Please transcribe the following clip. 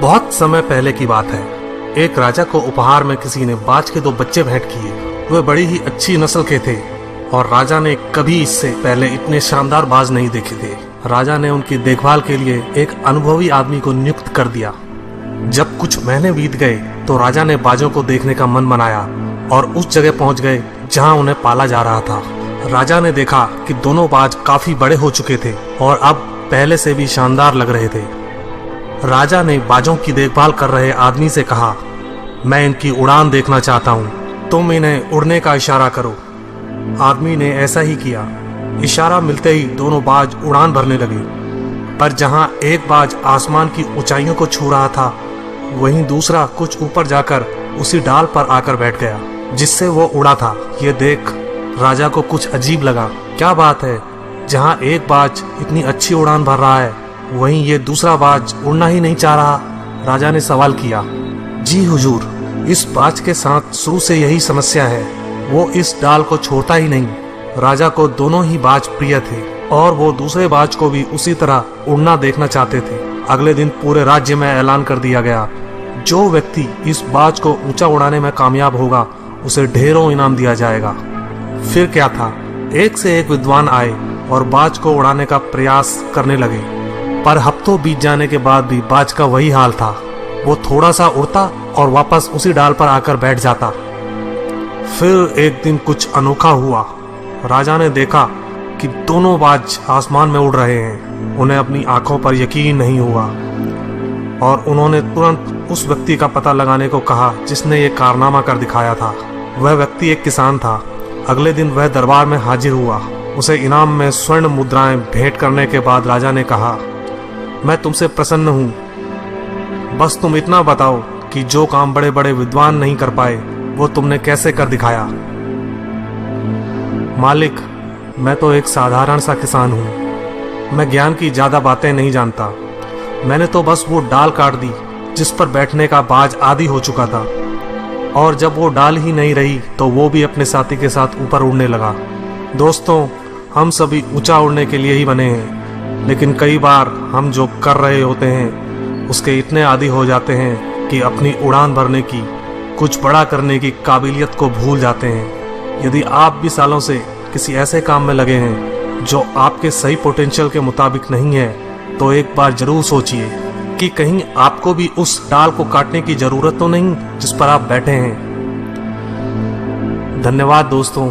बहुत समय पहले की बात है। एक राजा को उपहार में किसी ने बाज के 2 बच्चे भेंट किए। वे बड़ी ही अच्छी नस्ल के थे और राजा ने कभी इससे पहले इतने शानदार बाज नहीं देखे थे। राजा ने उनकी देखभाल के लिए एक अनुभवी आदमी को नियुक्त कर दिया। जब कुछ महीने बीत गए तो राजा ने बाजों को देखने का मन बनाया और उस जगह पहुंच गए जहां उन्हें पाला जा रहा था। राजा ने देखा कि दोनों बाज काफी बड़े हो चुके थे और अब पहले से भी शानदार लग रहे थे। राजा ने बाजों की देखभाल कर रहे आदमी से कहा, मैं इनकी उड़ान देखना चाहता हूँ, तुम इन्हें उड़ने का इशारा करो। आदमी ने ऐसा ही किया। इशारा मिलते ही दोनों बाज उड़ान भरने लगे, पर जहाँ एक बाज आसमान की ऊंचाइयों को छू रहा था, वहीं दूसरा कुछ ऊपर जाकर उसी डाल पर आकर बैठ गया जिससे वो उड़ा था। ये देख राजा को कुछ अजीब लगा। क्या बात है, जहाँ एक बाज इतनी अच्छी उड़ान भर रहा है, वहीं ये दूसरा बाज उड़ना ही नहीं चाह रहा। राजा ने सवाल किया, जी हुजूर, इस बाज के साथ शुरू से यही समस्या है, वो इस डाल को छोड़ता ही नहीं। राजा को दोनों ही बाज प्रिय थे और वो दूसरे बाज को भी उसी तरह उड़ना देखना चाहते थे। अगले दिन पूरे राज्य में ऐलान कर दिया गया, जो व्यक्ति इस बाज को ऊंचा उड़ाने में कामयाब होगा उसे ढेरों इनाम दिया जाएगा। फिर क्या था, एक से एक विद्वान आए और बाज को उड़ाने का प्रयास करने लगे, पर हफ्तों बीत जाने के बाद भी बाज का वही हाल था। वो थोड़ा सा उड़ता और वापस उसी डाल पर आकर बैठ जाता। फिर एक दिन कुछ अनोखा हुआ। राजा ने देखा कि दोनों बाज आसमान में उड़ रहे हैं। उन्हें अपनी आंखों पर यकीन नहीं हुआ और उन्होंने तुरंत उस व्यक्ति का पता लगाने को कहा जिसने ये कारनामा कर दिखाया था। वह व्यक्ति एक किसान था। अगले दिन वह दरबार में हाजिर हुआ। उसे इनाम में स्वर्ण मुद्राएं भेंट करने के बाद राजा ने कहा, मैं तुमसे प्रसन्न हूँ, बस तुम इतना बताओ कि जो काम बड़े बड़े विद्वान नहीं कर पाए वो तुमने कैसे कर दिखाया। मालिक, मैं तो एक साधारण सा किसान हूँ, मैं ज्ञान की ज्यादा बातें नहीं जानता। मैंने तो बस वो डाल काट दी जिस पर बैठने का बाज आदी हो चुका था, और जब वो डाल ही नहीं रही तो वो भी अपने साथी के साथ ऊपर उड़ने लगा। दोस्तों, हम सभी ऊंचा उड़ने के लिए ही बने हैं, लेकिन कई बार हम जो कर रहे होते हैं उसके इतने आदी हो जाते हैं कि अपनी उड़ान भरने की, कुछ बड़ा करने की काबिलियत को भूल जाते हैं। यदि आप भी सालों से किसी ऐसे काम में लगे हैं जो आपके सही पोटेंशियल के मुताबिक नहीं है, तो एक बार जरूर सोचिए कि कहीं आपको भी उस डाल को काटने की जरूरत तो नहीं जिस पर आप बैठे हैं। धन्यवाद दोस्तों।